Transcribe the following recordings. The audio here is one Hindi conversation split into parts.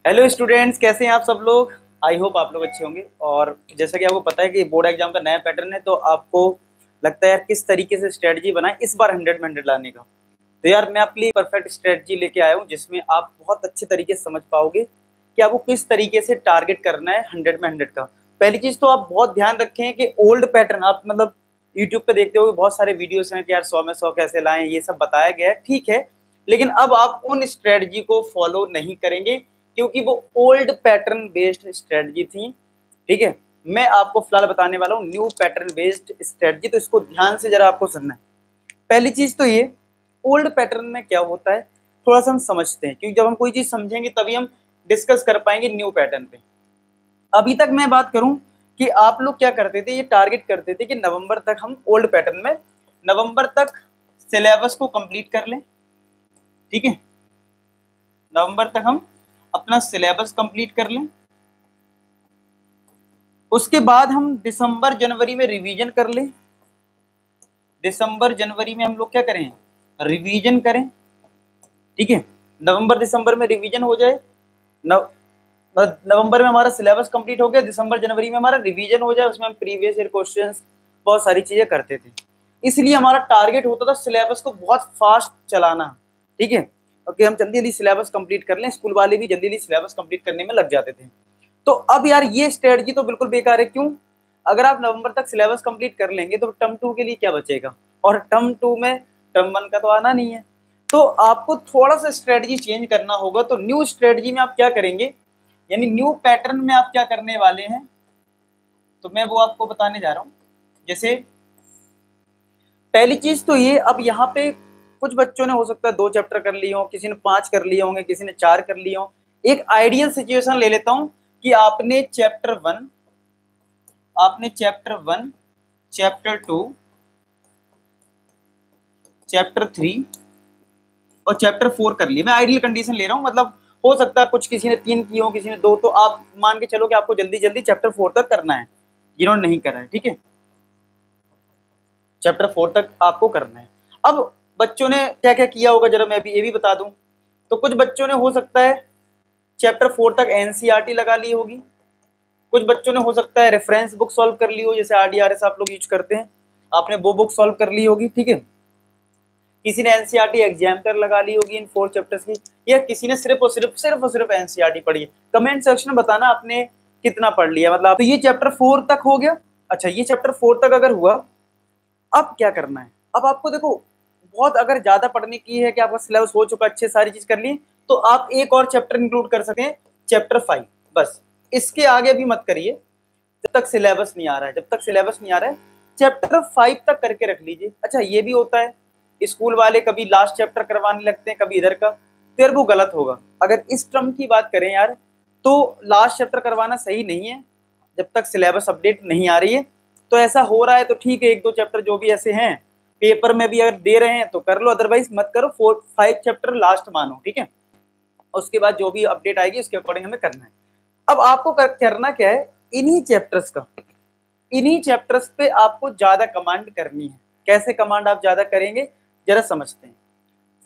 हेलो स्टूडेंट्स, कैसे हैं आप सब लोग। आई होप आप लोग अच्छे होंगे। और जैसा कि आपको पता है कि बोर्ड एग्जाम का नया पैटर्न है, तो आपको लगता है यार किस तरीके से स्ट्रेटजी बनाएं इस बार 100 में 100 लाने का। तो यार मैं आपके लिए परफेक्ट स्ट्रेटजी लेके आया हूँ, जिसमें आप बहुत अच्छे तरीके से समझ पाओगे कि आपको किस तरीके से टारगेट करना है 100 में 100 का। पहली चीज तो आप बहुत ध्यान रखें कि ओल्ड पैटर्न आप मतलब यूट्यूब पे देखते हो बहुत सारे वीडियोस हैं कि यार 100 में 100 कैसे लाएं, ये सब बताया गया है, ठीक है। लेकिन अब आप उन स्ट्रेटजी को फॉलो नहीं करेंगे क्योंकि वो ओल्ड पैटर्न बेस्ड स्ट्रेटजी थी, ठीक है। मैं आपको फिलहाल बताने वाला हूँ न्यू पैटर्न बेस्ड स्ट्रेटजी, तो इसको ध्यान से जरा आपको सुनना है। पहली चीज तो ये, ओल्ड पैटर्न में क्या होता है थोड़ा सा हम समझते हैं, क्योंकि जब हम कोई चीज समझेंगे तभी हम डिस्कस कर पाएंगे न्यू पैटर्न पे। अभी तक मैं बात करूं कि आप लोग क्या करते थे, ये टारगेट करते थे कि नवंबर तक हम ओल्ड पैटर्न में नवंबर तक सिलेबस को कंप्लीट कर लें, ठीक है। नवंबर तक हम अपना सिलेबस कंप्लीट कर लें, उसके बाद हम दिसंबर जनवरी में रिवीजन कर लें। दिसंबर जनवरी में हम लोग क्या करें, रिवीजन करें, ठीक है। नवंबर दिसंबर में रिवीजन हो जाए, नवंबर में हमारा सिलेबस कंप्लीट हो गया, दिसंबर जनवरी में हमारा रिवीजन हो जाए, उसमें हम प्रीवियस ईयर क्वेश्चंस बहुत सारी चीजें करते थे। इसलिए हमारा टारगेट होता था सिलेबस को बहुत फास्ट चलाना, ठीक है। ओके, हम जल्दी जल्दी सिलेबस कंप्लीट कर लें, स्कूल वाले भी जल्दी जल्दी सिलेबस कंप्लीट करने में लग जाते थे। तो अब यार ये स्ट्रेटजी तो बिल्कुल बेकार है। क्यों? अगर आप नवंबर तक सिलेबस कंप्लीट कर लेंगे तो टर्म 2 के लिए क्या बचेगा, और टर्म 2 में टर्म 1 का तो आना नहीं है। तो आपको थोड़ा सा स्ट्रेटजी चेंज करना होगा। तो न्यू स्ट्रेटजी में आप क्या करेंगे, यानी न्यू पैटर्न में आप क्या करने वाले हैं, तो मैं वो आपको बताने जा रहा हूं। जैसे पहली चीज तो ये, अब यहाँ पे कुछ बच्चों ने हो सकता है 2 चैप्टर कर लिए हो, किसी ने 5 कर लिए होंगे, किसी ने 4 कर लिए हो। एक आइडियल सिचुएशन ले लेता हूं कि आपने चैप्टर 1, चैप्टर 2, चैप्टर 3 और चैप्टर 4 कर लिए। मैं आइडियल कंडीशन ले रहा हूँ, मतलब हो सकता है कुछ किसी ने 3 की हो, किसी ने 2, तो आप मान के चलो कि आपको जल्दी जल्दी चैप्टर 4 तक करना है, जिन्होंने नहीं करा है, ठीक है। चैप्टर 4 तक आपको करना है। अब बच्चों ने क्या क्या किया होगा जरा मैं भी ये भी बता दूं। तो कुछ बच्चों ने हो सकता है चैप्टर 4 तक एनसीईआरटी लगा ली होगी, कुछ बच्चों ने हो सकता है रेफरेंस बुक सॉल्व कर ली हो, जैसे आरडीआरएस आप लोग यूज करते हैं, आपने वो बुक सॉल्व कर ली होगी, ठीक है। किसी ने एनसीईआरटी एग्जाम्पलर लगा ली होगी इन 4 चैप्टर्स की, या किसी ने सिर्फ एनसीईआरटी पढ़ी है। कमेंट सेक्शन में बताना आपने कितना पढ़ लिया, मतलब तो ये चैप्टर 4 तक हो गया। अच्छा, ये चैप्टर 4 तक अगर हुआ, अब क्या करना है। अब आपको देखो, बहुत अगर ज्यादा पढ़ने की है कि आपका सिलेबस हो चुका, अच्छे सारी चीज कर ली, तो आप एक और चैप्टर इंक्लूड कर सकते हैं, चैप्टर 5। बस इसके आगे भी मत करिए जब तक सिलेबस नहीं आ रहा है। जब तक सिलेबस नहीं आ रहा है चैप्टर 5 तक करके रख लीजिए। अच्छा, ये भी होता है स्कूल वाले कभी लास्ट चैप्टर करवाने लगते हैं, कभी इधर का, फिर वो गलत होगा। अगर इस टर्म की बात करें यार, तो लास्ट चैप्टर करवाना सही नहीं है जब तक सिलेबस अपडेट नहीं आ रही है। तो ऐसा हो रहा है तो ठीक है, 1-2 चैप्टर जो भी ऐसे हैं पेपर में भी अगर दे रहे हैं तो कर लो, अदरवाइज मत करो। 4-5 चैप्टर लास्ट मानो, ठीक है। उसके बाद जो भी अपडेट आएगी उसके अकॉर्डिंग हमें करना है। अब आपको करना क्या है, इन्हीं चैप्टर्स का, इन्हीं चैप्टर्स पे आपको ज्यादा कमांड करनी है। कैसे कमांड आप ज्यादा करेंगे जरा समझते हैं।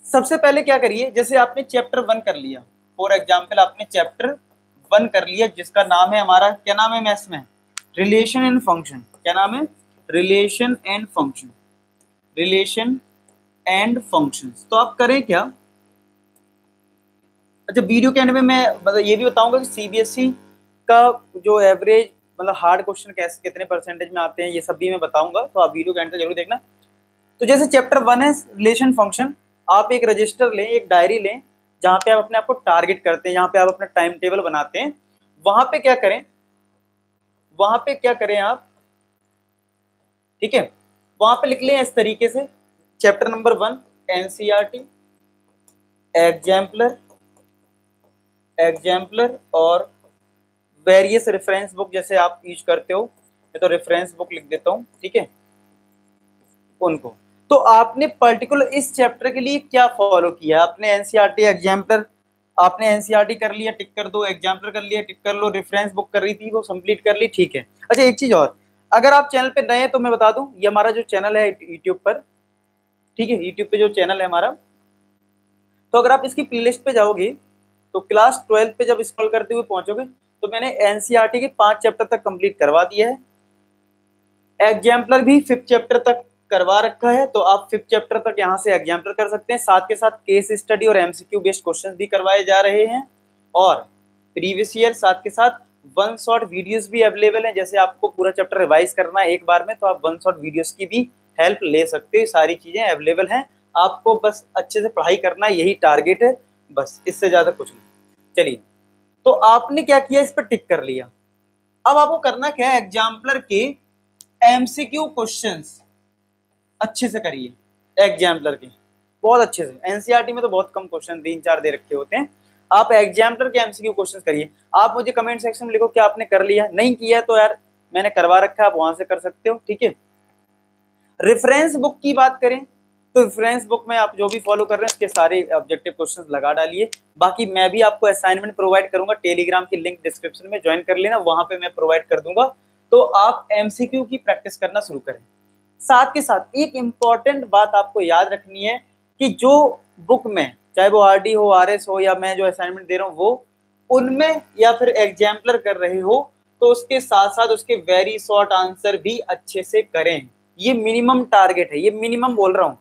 सबसे पहले क्या करिए, जैसे आपने चैप्टर 1 कर लिया, फॉर एग्जाम्पल आपने चैप्टर 1 कर लिया, जिसका नाम है हमारा, क्या नाम है मैथ्स में, रिलेशन एंड फंक्शन। क्या नाम है, relation and function, relation and functions. तो आप करें क्या, अच्छा वीडियो के एंड में मैं मतलब ये भी बताऊंगा कि सीबीएसई का जो एवरेज मतलब हार्ड क्वेश्चन कैसे कितने परसेंटेज में आते हैं, ये सब भी मैं बताऊंगा, तो आप वीडियो के एंड तक जरूर देखना। तो जैसे चैप्टर 1 है रिलेशन फंक्शन, आप एक रजिस्टर लें, एक डायरी लें, जहां पे आप अपने आप को टारगेट करते हैं, जहां पे आप अपना टाइम टेबल बनाते हैं। वहां पे क्या करें, वहां पे क्या करें आप, ठीक है, वहां पे लिख लें इस तरीके से, chapter number 1 NCERT exemplar, exemplar और वेरियस रेफरेंस बुक जैसे आप यूज करते हो, मैं तो रेफरेंस बुक लिख देता हूँ, ठीक है, उनको। तो आपने पर्टिकुलर इस चैप्टर के लिए क्या फॉलो किया, आपने एनसीईआरटी एग्जाम्पलर, आपने एनसीईआरटी कर लिया, टिक कर दो, एग्जाम्पलर कर लिया, टिक कर लो, रेफरेंस बुक कर रही थी वो कंप्लीट कर ली, ठीक है। अच्छा एक चीज और, अगर आप चैनल पे नए हैं तो मैं बता दूं, ये हमारा जो चैनल है यूट्यूब पर, ठीक है, यूट्यूब पे जो चैनल है हमारा, तो अगर आप इसकी प्लेलिस्ट पे जाओगे तो क्लास 12 पे जब स्क्रॉल करते हुए पहुंचोगे तो मैंने एनसीईआरटी के 5 चैप्टर तक कंप्लीट करवा दिया है, एग्जाम्पलर भी 5th चैप्टर तक करवा रखा है, तो आप 5th चैप्टर तक यहाँ से एग्जाम्पलर कर सकते हैं। साथ के साथ केस स्टडी और एमसीक्यू बेस्ड क्वेश्चन भी करवाए जा रहे हैं और प्रीवियस ईयर साथ के साथ 1 शॉट वीडियोस भी अवेलेबल है। जैसे आपको पूरा चैप्टर रिवाइज करना है एक बार में तो आप 1 शॉट वीडियोस की भी हेल्प ले सकते हो। सारी चीजें अवेलेबल हैं, आपको बस अच्छे से पढ़ाई करना है, यही टारगेट है, बस इससे ज्यादा कुछ नहीं। चलिए, तो आपने क्या किया, इस पर टिक कर लिया। अब आपको करना क्या है, एग्जाम्पलर के एमसीक्यू क्वेश्चंस अच्छे से करिए। एग्जाम्पलर के बहुत अच्छे से, एनसीईआरटी में तो बहुत कम क्वेश्चन 3-4 दे रखे होते हैं, आप एग्जाम्पलर के एमसीक्यू क्वेश्चंस करिए। आप मुझे कमेंट सेक्शन में लिखो कि आपने कर लिया, नहीं किया तो यार मैंने करवा रखा है, आप वहां से कर सकते हो, ठीक है। रेफरेंस बुक की बात करें तो रेफरेंस बुक में आप जो भी फॉलो कर रहे हैं उसके सारे ऑब्जेक्टिव क्वेश्चंस लगा डालिए। बाकी मैं भी आपको असाइनमेंट प्रोवाइड करूंगा, टेलीग्राम की लिंक डिस्क्रिप्शन में ज्वाइन कर लेना, वहां पे मैं प्रोवाइड कर दूंगा, तो आप एमसीक्यू की प्रैक्टिस करना शुरू करें। साथ के साथ एक इंपॉर्टेंट बात आपको याद रखनी है कि जो बुक में, चाहे वो आरडी हो, आरएस हो, या मैं जो असाइनमेंट दे रहा हूँ वो, उनमें या फिर एग्जाम्पलर कर रहे हो तो उसके साथ साथ उसके वेरी शॉर्ट आंसर भी अच्छे से करें। ये मिनिमम टारगेट है, ये मिनिमम बोल रहा हूँ।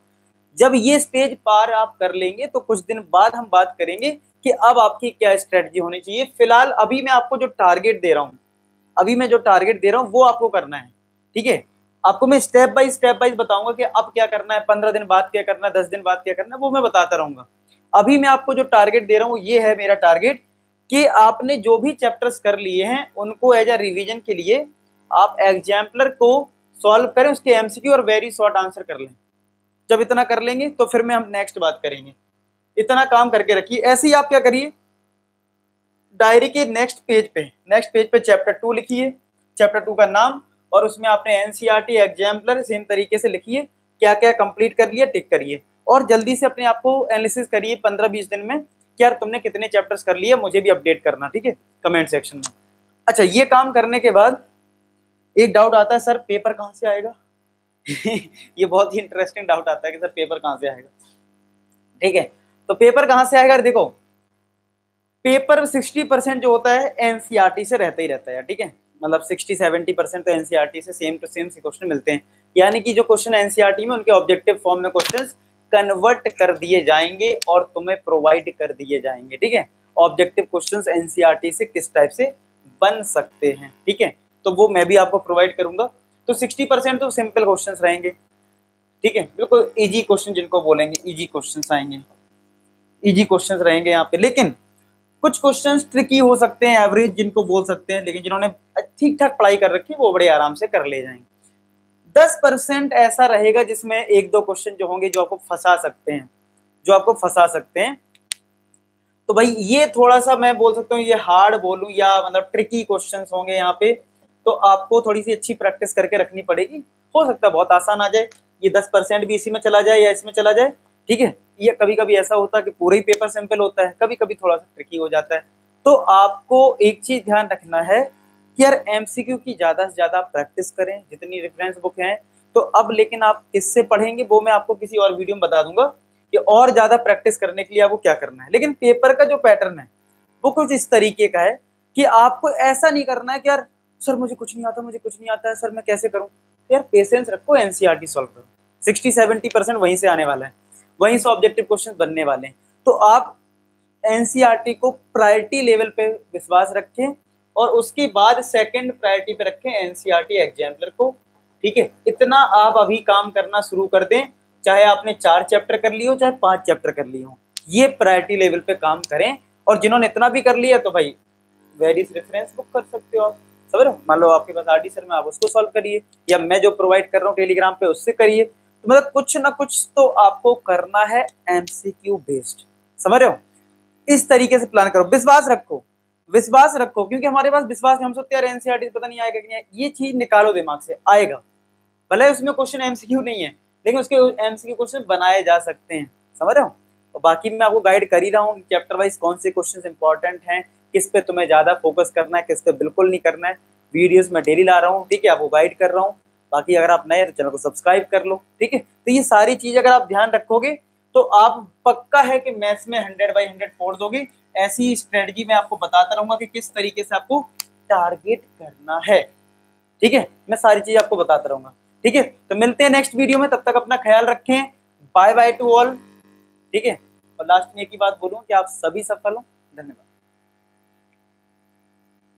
जब ये स्टेज पार आप कर लेंगे तो कुछ दिन बाद हम बात करेंगे कि अब आपकी क्या स्ट्रेटजी होनी चाहिए। फिलहाल अभी मैं आपको जो टारगेट दे रहा हूँ, वो आपको करना है, ठीक है। आपको मैं स्टेप बाय स्टेप बताऊंगा कि अब क्या करना है, 15 दिन बाद क्या करना है, 10 दिन बाद क्या करना है, वो मैं बताता रहूंगा। अभी मैं आपको जो टारगेट दे रहा हूँ ये है मेरा टारगेट कि आपने जो भी चैप्टर्स कर लिए हैं उनको एज अ रिवीजन के लिए आप एग्जाम्पलर को सॉल्व करें, उसके एमसीक्यू और वेरी शॉर्ट आंसर कर लें। जब इतना कर लेंगे तो फिर में हम नेक्स्ट बात करेंगे। इतना काम करके रखिए। ऐसे ही आप क्या करिए, डायरी के नेक्स्ट पेज पे चैप्टर 2 लिखिए, चैप्टर 2 का नाम, और उसमें आपने एनसीईआरटी एग्जाम्पलर सेम तरीके से लिखिए, क्या क्या कंप्लीट कर लिया टिक करिए, और जल्दी से अपने आप को एनालिसिस करिए 15-20 दिन में कि यार तुमने कितने चैप्टर्स कर लिए, मुझे भी अपडेट करना, ठीक है, कमेंट सेक्शन में। अच्छा, ये काम करने के बाद एक डाउट आता है, सर पेपर कहाँ से आएगा? ये बहुत ही इंटरेस्टिंग डाउट आता है कि सर पेपर कहाँ से आएगा, ठीक है। तो पेपर कहाँ से आएगा, देखो पेपर 60% जो होता है एनसीईआरटी से रहता ही रहता है, ठीक है। मतलब 60-70% तो एनसीईआरटी से सेम टू सेम क्वेश्चन मिलते हैं, यानी कि जो क्वेश्चन एनसीईआरटी में उनके ऑब्जेक्टिव फॉर्म में क्वेश्चंस कन्वर्ट कर दिए जाएंगे और तुम्हें प्रोवाइड कर दिए जाएंगे, ठीक है। ऑब्जेक्टिव क्वेश्चंस एनसीईआरटी से किस टाइप से बन सकते हैं, ठीक है, तो वो मैं भी आपको प्रोवाइड करूंगा। तो 60% तो सिंपल क्वेश्चंस रहेंगे, ठीक है, बिल्कुल इजी क्वेश्चन जिनको बोलेंगे, इजी क्वेश्चंस आएंगे, इजी क्वेश्चंस रहेंगे यहाँ पे। लेकिन कुछ क्वेश्चंस ट्रिकी हो सकते हैं, एवरेज जिनको बोल सकते हैं, लेकिन जिन्होंने ठीक ठाक पढ़ाई कर रखी है वो बड़े आराम से कर ले जाएंगे। 10% ऐसा रहेगा जिसमें 1-2 क्वेश्चन जो होंगे जो आपको फंसा सकते हैं, तो भाई ये थोड़ा सा मैं बोल सकता हूँ, ये हार्ड बोलूं या मतलब ट्रिकी क्वेश्चंस होंगे यहाँ पे, तो आपको थोड़ी सी अच्छी प्रैक्टिस करके रखनी पड़ेगी। हो सकता है बहुत आसान आ जाए, ये 10% भी इसी में चला जाए या इसमें चला जाए, ठीक है। ये कभी कभी ऐसा होता है कि पूरा ही पेपर सिंपल होता है, कभी कभी थोड़ा सा ट्रिकी हो जाता है। तो आपको एक चीज ध्यान रखना है कि यार एमसीक्यू की ज्यादा से ज्यादा प्रैक्टिस करें, जितनी रेफरेंस बुक है। तो अब लेकिन आप किससे पढ़ेंगे वो मैं आपको किसी और वीडियो में बता दूंगा कि और ज्यादा प्रैक्टिस करने के लिए आपको क्या करना है। लेकिन पेपर का जो पैटर्न है वो कुछ इस तरीके का है कि आपको ऐसा नहीं करना है कि यार सर मुझे कुछ नहीं आता है, सर मैं कैसे करूं। यार पेशेंस रखो, एनसीईआरटी सॉल्व करो, 60-70% वहीं से आने वाला है, वहीं से ऑब्जेक्टिव क्वेश्चन बनने वाले हैं। तो आप एनसीईआरटी को प्रायोरिटी लेवल पे विश्वास रखें और उसके बाद सेकंड प्रायोरिटी पे रखें एनसीईआरटी एग्जाम्पलर को, ठीक है। इतना आप अभी काम करना शुरू कर दें, चाहे आपने 4 चैप्टर कर लिए हो चाहे 5 चैप्टर कर लिए हो, ये प्रायोरिटी लेवल पे काम करें। और जिन्होंने इतना भी कर लिया तो भाई वेरियस रेफरेंस बुक कर सकते हो आप, समझ रहे हो। मान लो आपके पास आरडी सर में, आप उसको सॉल्व करिए, या मैं जो प्रोवाइड कर रहा हूँ टेलीग्राम पे उससे करिए। तो मतलब कुछ ना कुछ तो आपको करना है एमसीक्यू बेस्ड, समझ रहे हो। इस तरीके से प्लान करो, विश्वास रखो, क्योंकि हमारे पास विश्वास है, हम सोचते हैं एनसीईआरटी पता नहीं आएगा कि नहीं, ये चीज निकालो दिमाग से, आएगा। भले उसमें क्वेश्चन एमसीक्यू नहीं है लेकिन उसके एमसीक्यू क्वेश्चन बनाए जा सकते हैं, समझ रहे हो। और बाकी मैं आपको गाइड कर ही रहा हूँ चैप्टर वाइज कौन से क्वेश्चन इंपॉर्टेंट हैं, किस पे तुम्हें ज्यादा फोकस करना है, किस पे बिल्कुल नहीं करना है। वीडियोस में डेली ला रहा हूँ, ठीक है, आपको गाइड कर रहा हूँ। बाकी अगर आप नए चैनल को सब्सक्राइब कर लो, ठीक है। तो ये सारी चीज अगर आप ध्यान रखोगे तो आप पक्का है कि मैथ्स में 100/100 फोड़ दोगे। ऐसी स्ट्रेटजी मैं आपको बताता रहूंगा कि किस तरीके से आपको टारगेट करना है। ठीक है, मैं सारी चीज आपको बताता रहूंगा। ठीक है, तो मिलते हैं नेक्स्ट वीडियो में, तब तक अपना ख्याल रखें। Bye bye to all. ठीक है, और लास्ट में एक ही बात बोलूं कि आप सभी सफल हो। धन्यवाद।